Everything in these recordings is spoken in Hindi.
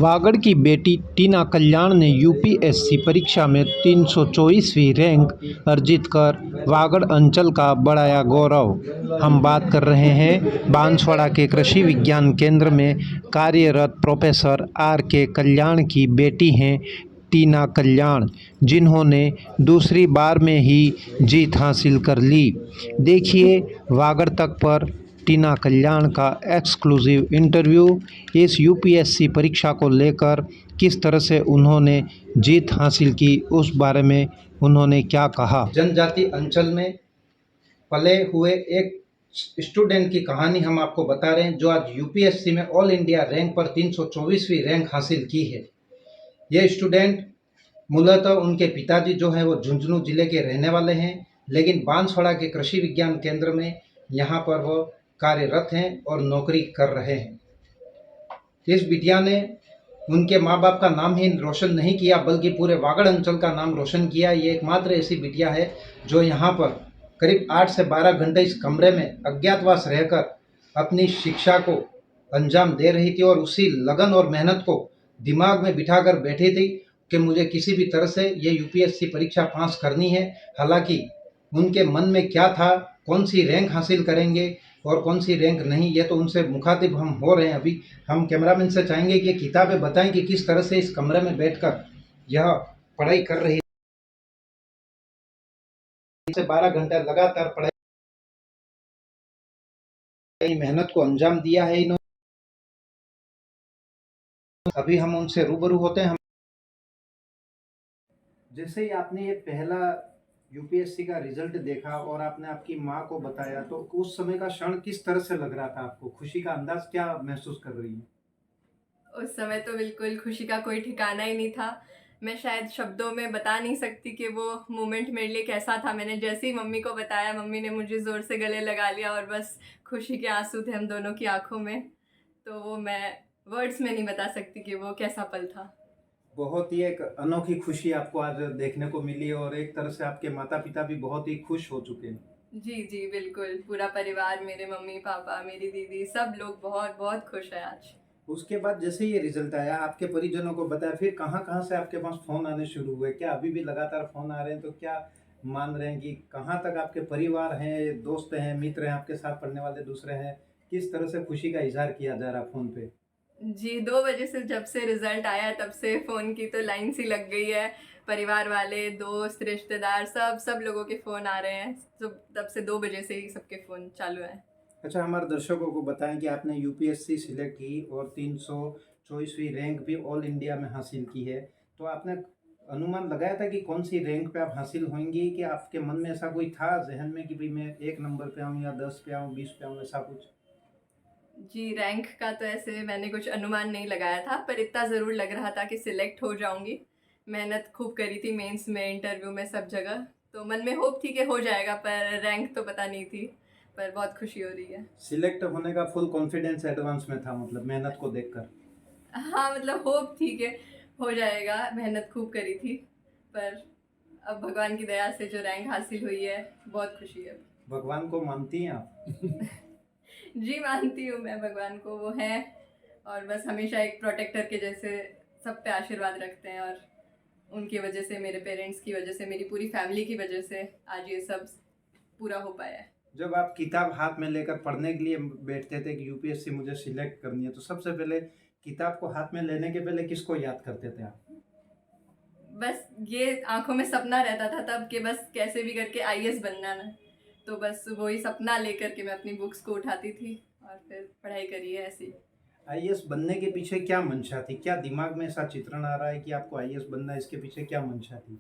वागड़ की बेटी टीना कल्याण ने यूपीएससी परीक्षा में 324वीं रैंक अर्जित कर वागड़ अंचल का बढ़ाया गौरव। हम बात कर रहे हैं बांसवाड़ा के कृषि विज्ञान केंद्र में कार्यरत प्रोफेसर आर के कल्याण की बेटी हैं टीना कल्याण, जिन्होंने दूसरी बार में ही जीत हासिल कर ली। देखिए वागड़ तक पर टीना कल्याण का एक्सक्लूसिव इंटरव्यू। इस यूपीएससी परीक्षा को लेकर किस तरह से उन्होंने जीत हासिल की, उस बारे में उन्होंने क्या कहा। जनजाति अंचल में पले हुए एक स्टूडेंट की कहानी हम आपको बता रहे हैं, जो आज यूपीएससी में ऑल इंडिया रैंक पर 324वीं रैंक हासिल की है। ये स्टूडेंट मूलतः उनके पिताजी जो हैं वो झुंझुनू जिले के रहने वाले हैं, लेकिन बांसवाड़ा के कृषि विज्ञान केंद्र में यहाँ पर वो कार्यरत हैं और नौकरी कर रहे हैं। इस बिटिया ने उनके माँ बाप का नाम ही रोशन नहीं किया, बल्कि पूरे वागड़ अंचल का नाम रोशन किया। ये एकमात्र ऐसी बिटिया है जो यहाँ पर करीब 8 से 12 घंटे इस कमरे में अज्ञातवास रहकर अपनी शिक्षा को अंजाम दे रही थी और उसी लगन और मेहनत को दिमाग में बिठाकर बैठी थी कि मुझे किसी भी तरह से ये यूपीएससी परीक्षा पास करनी है। हालांकि उनके मन में क्या था, कौन सी रैंक हासिल करेंगे और कौन सी रैंक नहीं, ये तो उनसे मुखातिब हम हो रहे हैं। अभी हम कैमरामैन से चाहेंगे कि किताबें बताएं कि किस तरह से इस कमरे में बैठकर यह पढ़ाई कर रही है। 12 घंटे लगातार पढ़ाई मेहनत को अंजाम दिया है इन्होंने। अभी हम उनसे रूबरू होते हैं। जैसे ही आपने ये पहला यूपीएससी का रिजल्ट देखा और आपने आपकी माँ को बताया, तो उस समय का क्षण किस तरह से लग रहा था आपको? खुशी का अंदाज क्या महसूस कर रही है? उस समय तो बिल्कुल खुशी का कोई ठिकाना ही नहीं था। मैं शायद शब्दों में बता नहीं सकती कि वो मोमेंट मेरे लिए कैसा था। मैंने जैसे ही मम्मी को बताया, मम्मी ने मुझे ज़ोर से गले लगा लिया और बस खुशी के आंसू थे हम दोनों की आँखों में। तो वो मैं वर्ड्स में नहीं बता सकती कि वो कैसा पल था। बहुत ही एक अनोखी खुशी आपको आज देखने को मिली और एक तरह से आपके माता-पिता भी बहुत ही खुश हो चुके हैं। जी, जी, बिल्कुल। पूरा परिवार, मेरे मम्मी-पापा, मेरी दीदी, सब लोग बहुत-बहुत खुश हैं आज। उसके बाद जैसे ये रिजल्ट आया, आपके परिजनों को बताया, फिर कहाँ-कहाँ से आपके पास फ़ोन आने शुरू हुए? क्या अभी भी लगातार फ़ोन आ रहे हैं? तो क्या मान रहे हैं कि कहाँ तक आपके परिवार हैं, दोस्त हैं, मित्र हैं, आपके साथ पढ़ने वाले दूसरे हैं? किस तरह से खुशी का इज़हार किया जा रहा है फ़ोन पे? जी, 2 बजे से जब से रिज़ल्ट आया है तब से फ़ोन की तो लाइन सी लग गई है। परिवार वाले, दोस्त, रिश्तेदार सब लोगों के फ़ोन आ रहे हैं। तो तब से 2 बजे से ही सबके फ़ोन चालू हैं। अच्छा, हमारे दर्शकों को बताएँ कि आपने यूपीएससी सिलेक्ट की और 324वीं रैंक भी ऑल इंडिया में हासिल की है। तो आपने अनुमान लगाया था कि कौन-सी रैंक पे आप हासिल होंगी, कि आपके मन में ऐसा कोई था ज़हन में कि भई मैं 1 नंबर पे आऊँ या 10 पे आऊँ, 20 पे आऊँ, ऐसा कुछ? जी, रैंक का तो ऐसे मैंने कुछ अनुमान नहीं लगाया था, पर इतना ज़रूर लग रहा था कि सिलेक्ट हो जाऊँगी। मेहनत खूब करी थी मेंस में, इंटरव्यू में, सब जगह। तो मन में होप थी कि हो जाएगा, पर रैंक तो पता नहीं थी। पर बहुत खुशी हो रही है। सिलेक्ट होने का फुल कॉन्फिडेंस एडवांस में था, मतलब मेहनत को देखकर। हाँ, मतलब होप थी कि हो जाएगा, मेहनत खूब करी थी। पर अब भगवान की दया से जो रैंक हासिल हुई है, बहुत खुशी है। भगवान को मानती हैं आप? जी, मानती हूँ मैं भगवान को, वो हैं और बस हमेशा एक प्रोटेक्टर के जैसे सब पे आशीर्वाद रखते हैं और उनकी वजह से, मेरे पेरेंट्स की वजह से, मेरी पूरी फैमिली की वजह से आज ये सब पूरा हो पाया है। जब आप किताब हाथ में लेकर पढ़ने के लिए बैठते थे कि यूपीएससी मुझे सिलेक्ट करनी है, तो सबसे पहले किताब को हाथ में लेने के पहले किसको याद करते थे आप? बस ये आँखों में सपना रहता था तब कि बस कैसे भी करके आईएएस बनना ना। तो बस वही सपना लेकर के मैं अपनी बुक्स को उठाती थी और फिर पढ़ाई करी है ऐसे ही। आईएएस बनने के पीछे क्या मंशा थी? क्या दिमाग में ऐसा चित्रण आ रहा है कि आपको आईएएस बनना है, इसके पीछे क्या मंशा थी?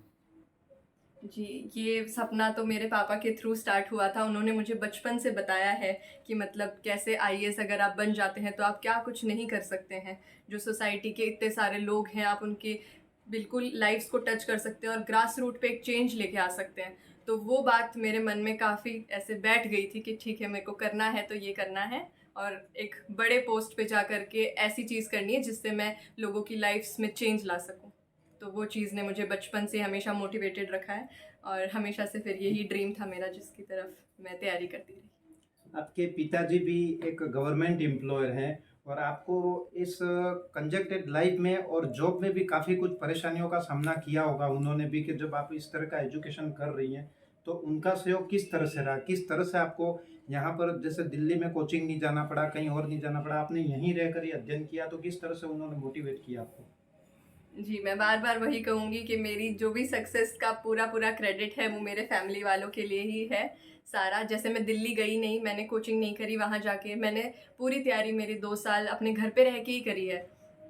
जी, ये सपना तो मेरे पापा के थ्रू स्टार्ट हुआ था। उन्होंने मुझे बचपन से बताया है कि मतलब कैसे आईएएस अगर आप बन जाते हैं तो आप क्या कुछ नहीं कर सकते हैं। जो सोसाइटी के इतने सारे लोग हैं, आप उनकी बिल्कुल लाइफ़्स को टच कर सकते हैं और ग्रास रूट पे एक चेंज लेके आ सकते हैं। तो वो बात मेरे मन में काफ़ी ऐसे बैठ गई थी कि ठीक है, मेरे को करना है तो ये करना है और एक बड़े पोस्ट पे जा कर के ऐसी चीज़ करनी है जिससे मैं लोगों की लाइफ़्स में चेंज ला सकूँ। तो वो चीज़ ने मुझे बचपन से हमेशा मोटिवेटेड रखा है और हमेशा से फिर यही ड्रीम था मेरा जिसकी तरफ मैं तैयारी करती रही। आपके पिताजी भी एक गवर्नमेंट एम्प्लॉयर हैं और आपको इस कंजेक्टेड लाइफ में और जॉब में भी काफ़ी कुछ परेशानियों का सामना किया होगा उन्होंने भी, कि जब आप इस तरह का एजुकेशन कर रही हैं तो उनका सहयोग किस तरह से रहा, किस तरह से आपको यहाँ पर जैसे दिल्ली में कोचिंग नहीं जाना पड़ा, कहीं और नहीं जाना पड़ा, आपने यहीं रहकर ही अध्ययन किया, तो किस तरह से उन्होंने मोटिवेट किया आपको? जी, मैं बार-बार वही कहूँगी कि मेरी जो भी सक्सेस का पूरा-पूरा क्रेडिट है, वो मेरे फैमिली वालों के लिए ही है सारा। जैसे मैं दिल्ली गई नहीं, मैंने कोचिंग नहीं करी वहाँ जाके, मैंने पूरी तैयारी मेरी 2 साल अपने घर पे रह के ही करी है।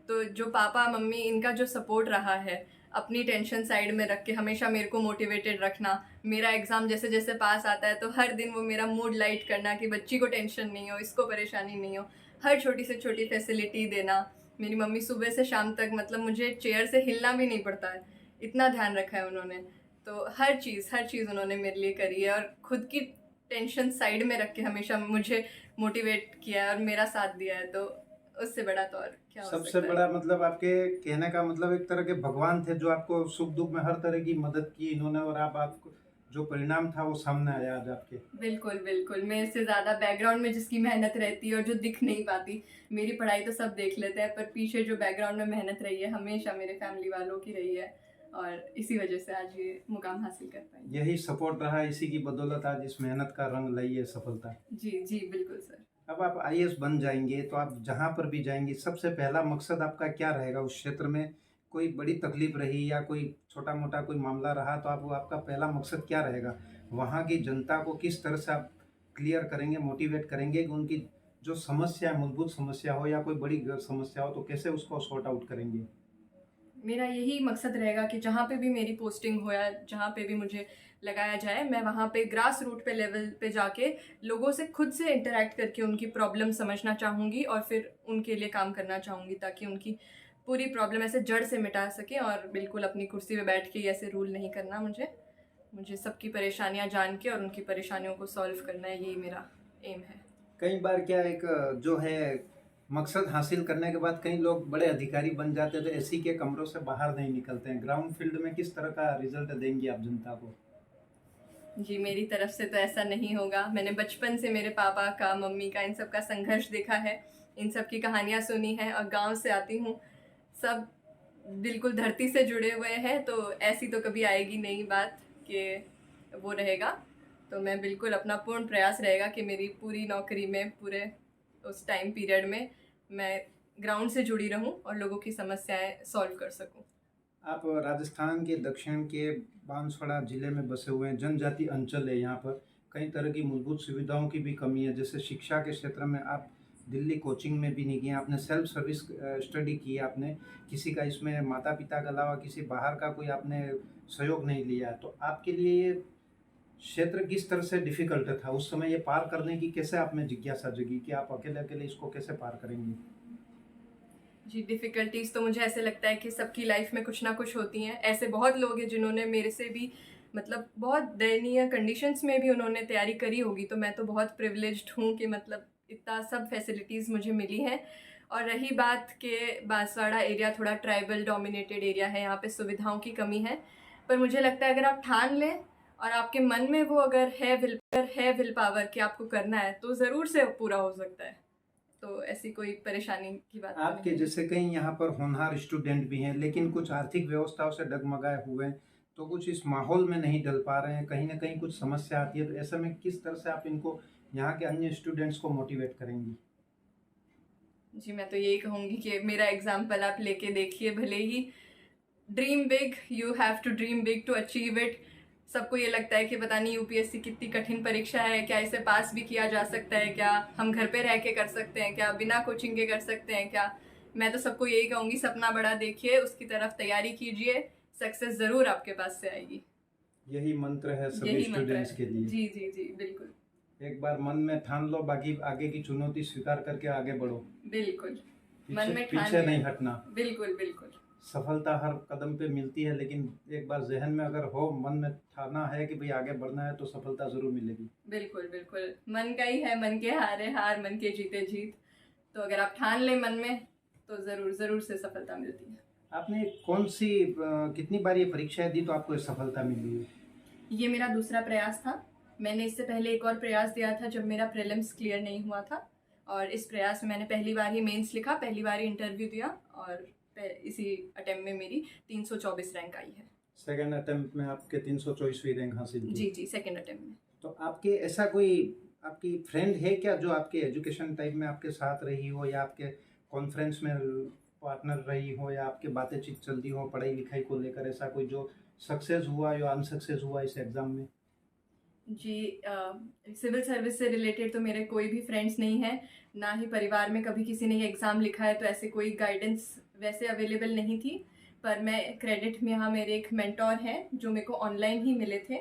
तो जो पापा-मम्मी इनका जो सपोर्ट रहा है, अपनी टेंशन साइड में रख के हमेशा मेरे को मोटिवेटेड रखना, मेरा एग्ज़ाम जैसे-जैसे पास आता है, तो हर दिन वो मेरा मूड लाइट करना कि बच्ची को टेंशन नहीं हो, इसको परेशानी नहीं हो, हर छोटी से छोटी फैसिलिटी देना। मेरी मम्मी सुबह से शाम तक मतलब मुझे चेयर से हिलना भी नहीं पड़ता है, इतना ध्यान रखा है उन्होंने। तो हर चीज़ उन्होंने मेरे लिए करी है और खुद की टेंशन साइड में रख के हमेशा मुझे मोटिवेट किया है और मेरा साथ दिया है, तो उससे बड़ा तो और क्या हो सबसे सकता है। बड़ा मतलब आपके कहने का मतलब एक तरह के भगवान थे, जो आपको सुख-दुःख में हर तरह की मदद की इन्होंने, और आपको जो परिणाम था वो सामने आया आज आपके। बिल्कुल, बिल्कुल। मेरे से ज़्यादा बैकग्राउंड में जिसकी मेहनत रहती है और जो दिख नहीं पाती, मेरी पढ़ाई तो सब देख लेते हैं, पर पीछे जो बैकग्राउंड में मेहनत रही है, हमेशा मेरे फैमिली वालों की रही है और इसी वजह से आज ये मुकाम हासिल कर पाई। यही सपोर्ट रहा, इसी की बदौलत आज इस मेहनत का रंग लाई है सफलता। जी, जी, बिल्कुल सर। अब आप आईएएस बन जाएँगे, तो आप जहाँ पर भी जाएँगी, सबसे पहला मकसद आपका क्या रहेगा उस क्षेत्र में? कोई बड़ी तकलीफ रही या कोई छोटा-मोटा कोई मामला रहा, तो आपका पहला मकसद क्या रहेगा? वहाँ की जनता को किस तरह से आप क्लियर करेंगे, मोटिवेट करेंगे कि उनकी जो समस्या है, मूलभूत समस्या हो या कोई बड़ी समस्या हो, तो कैसे उसको सॉर्ट आउट करेंगे? मेरा यही मकसद रहेगा कि जहाँ पे भी मेरी पोस्टिंग हो या जहाँ पे भी मुझे लगाया जाए, मैं वहाँ पे ग्रास रूट पे लेवल पे जाके लोगों से खुद से इंटरैक्ट करके उनकी प्रॉब्लम समझना चाहूँगी और फिर उनके लिए काम करना चाहूँगी, ताकि उनकी पूरी प्रॉब्लम ऐसे जड़ से मिटा सकें। और बिल्कुल अपनी कुर्सी पे बैठ के ही ऐसे रूल नहीं करना मुझे। मुझे सबकी परेशानियाँ जान के और उनकी परेशानियों को सॉल्व करना है, यही मेरा एम है। कई बार क्या एक जो है मकसद हासिल करने के बाद कई लोग बड़े अधिकारी बन जाते हैं, तो एसी के कमरों से बाहर नहीं निकलते हैं। ग्राउंड फील्ड में किस तरह का रिजल्ट देंगी आप जनता को? जी, मेरी तरफ से तो ऐसा नहीं होगा। मैंने बचपन से मेरे पापा का, मम्मी का, इन सब का संघर्ष देखा है, इन सब की कहानियाँ सुनी हैं और गाँव से आती हूँ। सब बिल्कुल धरती से जुड़े हुए हैं, तो ऐसी तो कभी आएगी नहीं बात कि वो रहेगा। तो मैं बिल्कुल अपना पूर्ण प्रयास रहेगा कि मेरी पूरी नौकरी में, पूरे उस टाइम पीरियड में मैं ग्राउंड से जुड़ी रहूँ और लोगों की समस्याएँ सॉल्व कर सकूँ। आप राजस्थान के दक्षिण के बांसवाड़ा जिले में बसे हुए हैं, जनजाति अंचल है यहाँ पर। कई तरह की मूलभूत सुविधाओं की भी कमी है, जैसे शिक्षा के क्षेत्र में आप दिल्ली कोचिंग में भी नहीं गए, आपने सेल्फ सर्विस स्टडी की है आपने, किसी का इसमें माता-पिता के अलावा किसी बाहर का कोई आपने सहयोग नहीं लिया है। तो आपके लिए ये क्षेत्र किस तरह से डिफ़िकल्ट था? उस समय ये पार करने की कैसे आप में जिज्ञासा जगी कि आप अकेले-अकेले इसको कैसे पार करेंगी? जी, डिफ़िकल्टीज़ तो मुझे ऐसे लगता है कि सबकी लाइफ़ में कुछ ना कुछ होती हैं। ऐसे बहुत लोग हैं जिन्होंने मेरे से भी मतलब बहुत दयनीय कंडीशंस में भी उन्होंने तैयारी करी होगी, तो मैं तो बहुत प्रिविलेज्ड हूँ कि मतलब इतना सब फैसिलिटीज़ मुझे मिली हैं। और रही बात कि बांसवाड़ा एरिया थोड़ा ट्राइबल डोमिनेटेड एरिया है, यहाँ पे सुविधाओं की कमी है। पर मुझे लगता है अगर आप ठान लें और आपके मन में वो अगर है विल पावर कि आपको करना है, तो ज़रूर से पूरा हो सकता है। तो ऐसी कोई परेशानी की बात तो आपके नहीं है। जैसे कई यहाँ पर होनहार स्टूडेंट भी हैं, लेकिन कुछ आर्थिक व्यवस्थाओं से डगमगाए हुए हैं, तो कुछ इस माहौल में नहीं ढल पा रहे हैं, कहीं न कहीं कुछ समस्या आती है, तो ऐसे में किस तरह से आप इनको, यहाँ के अन्य स्टूडेंट्स को मोटिवेट करेंगी? जी, मैं तो यही कहूँगी कि मेरा एग्ज़ाम्पल आप लेके देखिए, भले ही dream big, you have to dream big to achieve it. सबको ये लगता है कि पता नहीं यूपीएससी कितनी कठिन परीक्षा है, क्या इसे पास भी किया जा सकता है क्या? हम घर पे रह के कर सकते हैं क्या? बिना कोचिंग के कर सकते हैं क्या? मैं तो सबको यही कहूँगी, सपना बड़ा देखिए, उसकी तरफ तैयारी कीजिए, सक्सेस ज़रूर आपके पास से आएगी। यही मंत्र है सभी यही मंत्र स्टूडेंट्स है। के लिए। जी, जी, जी, बिल्कुल। एक बार मन में ठान लो, बाकी आगे की चुनौती स्वीकार करके आगे बढ़ो। बिल्कुल। मन पीछे में ठान पीछे लिया। नहीं हटना। बिल्कुल, बिल्कुल। सफलता हर कदम पे मिलती है, लेकिन एक बार ज़हन में अगर हो, मन में ठाना है कि भई आगे बढ़ना है, तो सफलता ज़रूर मिलेगी। बिल्कुल, बिल्कुल। मन का ही है, मन के हारे हार, मन के जीते जीत। तो अगर आप ठान लें मन में, तो ज़रूर, ज़रूर से सफलता मिलती है। आपने कौन-सी कितनी बार ये परीक्षाएँ दी तो आपको ये सफलता मिली है? ये मेरा दूसरा प्रयास था। मैंने इससे पहले एक और प्रयास दिया था जब मेरा प्रीलिम्स क्लियर नहीं हुआ था। और इस प्रयास में मैंने पहली बार ही मेंस लिखा, पहली बार ही इंटरव्यू दिया और इसी अटेम्प्ट में मेरी 324 रैंक आई है। सेकेंड अटेम्प्ट में आपके 324वीं रैंक हासिल की? जी, सेकेंड अटेम्प्ट में। तो आपके ऐसा कोई आपकी फ्रेंड है क्या जो आपके एजुकेशन टाइम में आपके साथ रही हो, या आपके कॉन्फ्रेंस में पार्टनर रही हो, या आपके बातचीत चलती हो पढ़ाई लिखाई को लेकर, ऐसा कोई जो सक्सेस हुआ या अनसक्सेस हुआ इस एग्ज़ाम में? जी, सिविल सर्विस से रिलेटेड तो मेरे कोई भी फ्रेंड्स नहीं है, ना ही परिवार में कभी किसी ने ये एग्ज़ाम लिखा है, तो ऐसे कोई गाइडेंस वैसे अवेलेबल नहीं थी। पर मैं क्रेडिट में यहाँ मेरे एक मेंटोर हैं जो मेरे को ऑनलाइन ही मिले थे,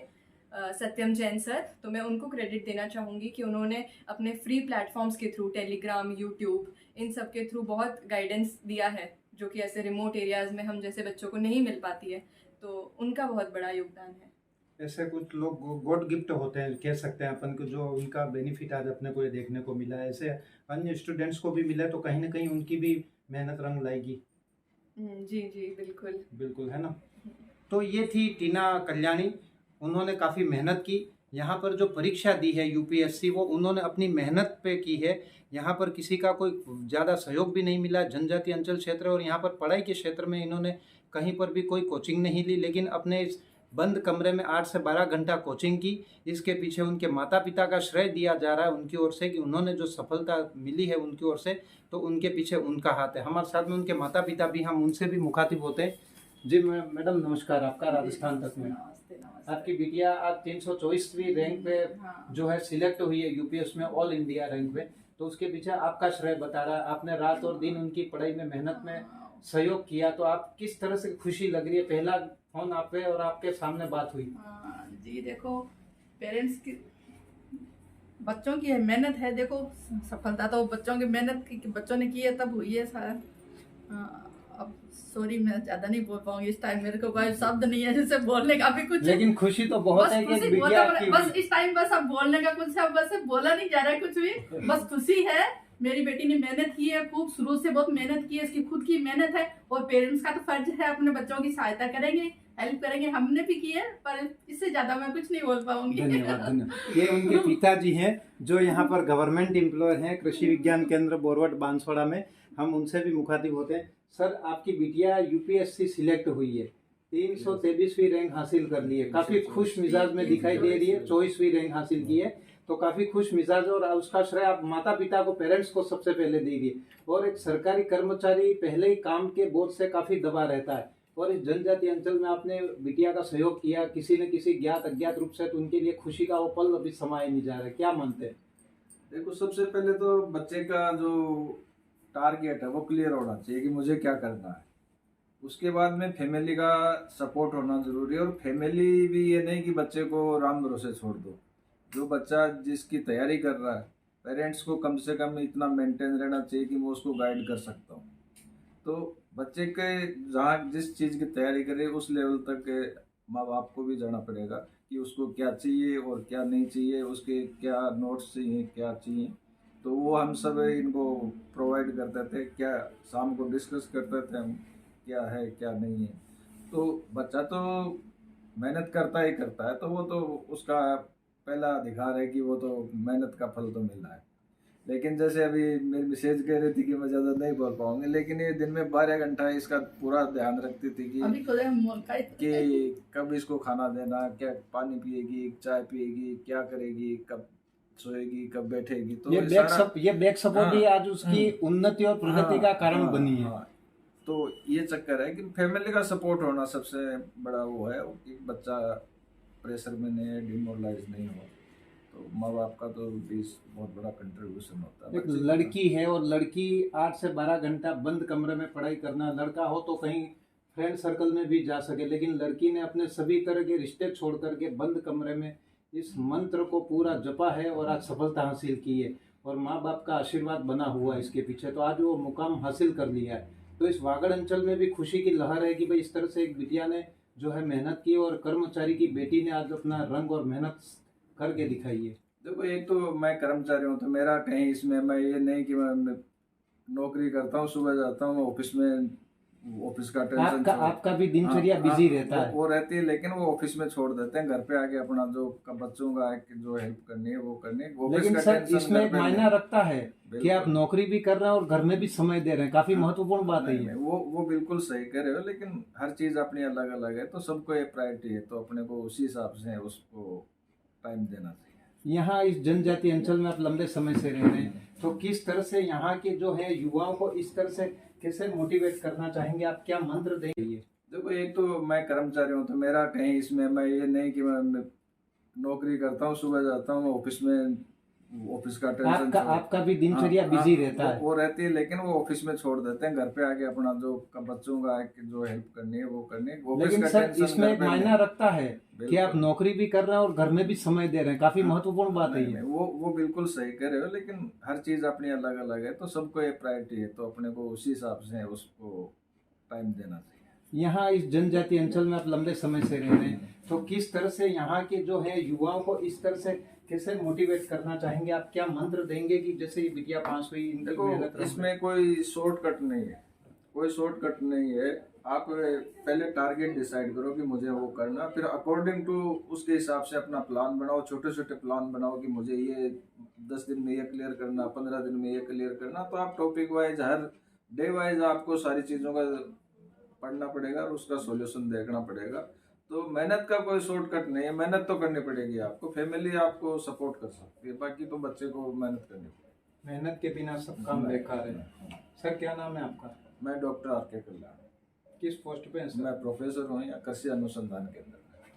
सत्यम जैन सर, तो मैं उनको क्रेडिट देना चाहूँगी कि उन्होंने अपने फ्री प्लेटफॉर्म्स के थ्रू, टेलीग्राम, यूट्यूब, इन सब के थ्रू बहुत गाइडेंस दिया है, जो कि ऐसे रिमोट एरियाज़ में हम जैसे बच्चों को नहीं मिल पाती है, तो उनका बहुत बड़ा योगदान है। ऐसे कुछ लोग गॉड गिफ्ट होते हैं, कह सकते हैं अपन को, जो उनका बेनिफिट आज अपने को ये देखने को मिला है। ऐसे अन्य स्टूडेंट्स को भी मिला तो कहीं ना कहीं उनकी भी मेहनत रंग लाएगी। जी बिल्कुल बिल्कुल, है ना। तो ये थी टीना कल्याणी, उन्होंने काफ़ी मेहनत की। यहाँ पर जो परीक्षा दी है यूपीएससी, वो उन्होंने अपनी मेहनत पे की है। यहाँ पर किसी का कोई ज़्यादा सहयोग भी नहीं मिला। जनजातीय अंचल क्षेत्र और यहाँ पर पढ़ाई के क्षेत्र में इन्होंने कहीं पर भी कोई कोचिंग नहीं ली, लेकिन अपने इस बंद कमरे में 8 से 12 घंटा कोचिंग की। इसके पीछे उनके माता पिता का श्रेय दिया जा रहा है उनकी ओर से, कि उन्होंने जो सफलता मिली है उनकी ओर से, तो उनके पीछे उनका हाथ है। हमारे साथ में उनके माता पिता भी, हम उनसे भी मुखातिब होते हैं। जी मैडम नमस्कार, आपका राजस्थान तक में। आपकी बिटिया आज 324वीं रैंक पे जो है सिलेक्ट हुई है यूपीएस में, ऑल इंडिया रैंक पे, तो उसके पीछे आपका श्रेय बता रहा है। आपने रात और दिन उनकी पढ़ाई में मेहनत में सहयोग किया, तो आप किस तरह से खुशी लग रही है? पहला फोन आप पे और आपके सामने बात हुई। जी देखो, पेरेंट्स की, बच्चों की मेहनत है, देखो सफलता तो बच्चों की मेहनत की, बच्चों ने की है तब हुई है सर। अब सॉरी, मैं ज्यादा नहीं बोल पाऊंगी इस टाइम, मेरे को कोई शब्द नहीं है जिससे बोलने का भी कुछ। लेकिन खुशी तो बहुत है कि एक बिटिया आपकी, बस इस टाइम बस अब बोलने का कुछ है, बस बोला नहीं जा रहा है कुछ भी, बस खुशी है। मेरी बेटी ने मेहनत की है खूब, शुरू से बहुत मेहनत की है, इसकी खुद की मेहनत है, और पेरेंट्स का तो फर्ज है अपने बच्चों की सहायता करेंगे, हेल्प करेंगे, हमने भी की है, पर इससे ज्यादा मैं कुछ नहीं बोल पाऊंगी। धन्यवाद। ये उनके पिताजी हैं जो यहाँ पर गवर्नमेंट एम्प्लॉय हैं, कृषि विज्ञान केंद्र बोरवट बांसवाड़ा में। हम उनसे भी मुखातिब होते हैं। सर, आपकी बिटिया यूपीएससी सिलेक्ट हुई है, 323वीं रैंक हासिल कर ली है, काफी खुश मिजाज में दिखाई दे रही है। 24वीं रैंक हासिल की है, तो काफी खुश मिजाज, और उसका श्रेय आप माता पिता को, पेरेंट्स को सबसे पहले दीजिए। और एक सरकारी कर्मचारी पहले ही काम के बोझ से काफी दबा रहता है, और इस जनजातीय अंचल में आपने बिटिया का सहयोग किया किसी न किसी ज्ञात अज्ञात रूप से, तो उनके लिए खुशी का वो पल अभी समाया नहीं जा रहा है। क्या मानते हैं? देखो, सबसे पहले तो बच्चे का जो टारगेट है वो क्लियर होना चाहिए कि मुझे क्या करना है। उसके बाद में फैमिली का सपोर्ट होना जरूरी है, और फैमिली भी ये नहीं कि बच्चे को राम भरोसे छोड़ दो। जो बच्चा जिसकी तैयारी कर रहा है, पेरेंट्स को कम से कम इतना मेंटेन रहना चाहिए कि मैं उसको गाइड कर सकता हूँ। तो बच्चे के जहाँ जिस चीज़ की तैयारी करे उस लेवल तक माँ बाप को भी जाना पड़ेगा कि उसको क्या चाहिए और क्या नहीं चाहिए, उसके क्या नोट्स चाहिए, क्या चाहिए। तो वो हम सब इनको प्रोवाइड करते थे, क्या शाम को डिस्कस करते थे हम, क्या है क्या नहीं है। तो बच्चा तो मेहनत करता ही करता है, तो वो तो उसका पहला अधिकार है कि वो तो मेहनत का फल तो मिल रहा है। लेकिन जैसे अभी मेरी मिसेज कह रही थी कि मैं ज़्यादा नहीं बोल पाऊंगी, लेकिन ये दिन में 12 घंटा इसका पूरा ध्यान रखती थी कि कब इसको खाना देना, क्या पानी पिएगी, चाय पिएगी, क्या करेगी, कब सोएगी, कब बैठेगी। तो ये बैक सपोर्ट ही आज उसकी उन्नति और प्रगति का कारण बनी है। तो ये चक्कर है कि फैमिली का सपोर्ट होना सबसे बड़ा वो है कि बच्चा प्रेशर में नहीं, डिमोरलाइज नहीं हो। तो माँ बाप का तो भी बहुत बड़ा कंट्रीब्यूशन होता है। एक लड़की है, और लड़की 8 से 12 घंटा बंद कमरे में पढ़ाई करना, लड़का हो तो कहीं फ्रेंड सर्कल में भी जा सके, लेकिन लड़की ने अपने सभी तरह के रिश्ते छोड़ करके बंद कमरे में इस मंत्र को पूरा जपा है और आज सफलता हासिल की है, और माँ बाप का आशीर्वाद बना हुआ है इसके पीछे, तो आज वो मुकाम हासिल कर लिया है। तो इस वागड़ अंचल में भी खुशी की लहर है कि भाई इस तरह से एक बिटिया ने जो है मेहनत की, और कर्मचारी की बेटी ने आज अपना रंग और मेहनत करके दिखाई है। देखो, एक तो मैं कर्मचारी हूँ, तो मेरा कहीं इसमें मैं ये नहीं कि मैं नौकरी करता हूँ, सुबह जाता हूँ ऑफिस में ऑफिस का टेंशन आपका भी दिनचर्या बिजी रहता है। वो रहती है, लेकिन वो ऑफिस में छोड़ देते हैं, घर पे आके अपना जो बच्चों का जो हेल्प करनी है वो करनी है। ऑफिस लेकिन का सर टेंशन इसमें घर एक पे मायना नहीं। रखता है कि आप नौकरी भी कर रहे हैं और घर में भी समय दे रहे हैं, काफी महत्वपूर्ण बात है नहीं, ये। नहीं, वो बिल्कुल सही कह रहे हो, लेकिन हर चीज अपनी अलग अलग है, तो सबको एक प्रायोरिटी है, तो अपने को उसी हिसाब से उसको टाइम देना चाहिए। यहाँ इस जनजाति अंचल में आप लंबे समय से रह रहे हैं, तो किस तरह से यहाँ के जो है युवाओं को इस तरह से कैसे मोटिवेट करना चाहेंगे, आप क्या मंत्र देंगे? देखो, एक तो मैं कर्मचारी हूँ, तो मेरा कहीं इसमें मैं ये नहीं कि मैं नौकरी करता हूँ, सुबह जाता हूँ ऑफिस में, ऑफिस का टेंशन आपका भी दिनचर्या बिजी रहता है। वो रहती है, लेकिन वो ऑफिस में छोड़ देते हैं, घर पे आके अपना जो बच्चों का जो हेल्प करनी है वो करनी है। ऑफिस लेकिन का सर टेंशन इसमें घर एक पे मायना नहीं। रखता है कि आप नौकरी भी कर रहे हैं और घर में भी समय दे रहे हैं, काफी महत्वपूर्ण बात है नहीं, ये। नहीं, वो बिल्कुल सही कह रहे हो, लेकिन हर चीज अपनी अलग अलग है, तो सबको एक प्रायोरिटी है, तो अपने को उसी हिसाब से उसको टाइम देना चाहिए। यहाँ इस जनजाति अंचल में आप लंबे समय से रह रहे हैं, तो किस तरह से यहाँ के जो है युवाओं को इस तरह से कैसे मोटिवेट करना चाहेंगे, आप क्या मंत्र देंगे कि जैसे ये बिटिया पास हुई, इनकी देखो, मेहनत रही? इसमें कोई शॉर्टकट नहीं है, कोई शॉर्टकट नहीं है। आप पहले टारगेट डिसाइड करो कि मुझे वो करना, फिर अकॉर्डिंग टू उसके हिसाब से अपना प्लान बनाओ, छोटे छोटे प्लान बनाओ कि मुझे ये 10 दिन में ये क्लियर करना, 15 दिन में ये क्लियर करना। तो आप टॉपिक वाइज, हर डे वाइज आपको सारी चीज़ों का पढ़ना पड़ेगा और उसका सॉल्यूशन देखना पड़ेगा। तो मेहनत का कोई शॉर्टकट नहीं है, मेहनत तो करनी पड़ेगी आपको, फैमिली आपको सपोर्ट कर सकती है, बाकी तो बच्चे को मेहनत करनी पड़ेगी। मेहनत के बिना सब काम बेकार है। सर क्या नाम है आपका? मैं डॉक्टर आर.के. कल्याण, किस पोस्ट पे हैं सर? मैं प्रोफेसर हूँ या कृषि अनुसंधान केंद्र में।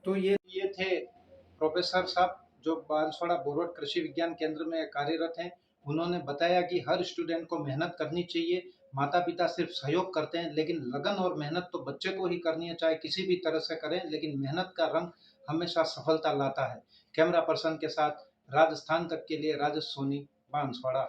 तो ये थे प्रोफेसर साहब जो बांसवाड़ा बोरवट कृषि विज्ञान केंद्र में कार्यरत हैं। उन्होंने बताया कि हर स्टूडेंट को मेहनत करनी चाहिए, माता पिता सिर्फ सहयोग करते हैं, लेकिन लगन और मेहनत तो बच्चे को ही करनी है, चाहे किसी भी तरह से करें, लेकिन मेहनत का रंग हमेशा सफलता लाता है। कैमरा पर्सन के साथ राजस्थान तक के लिए राजेश सोनी, बांसवाड़ा।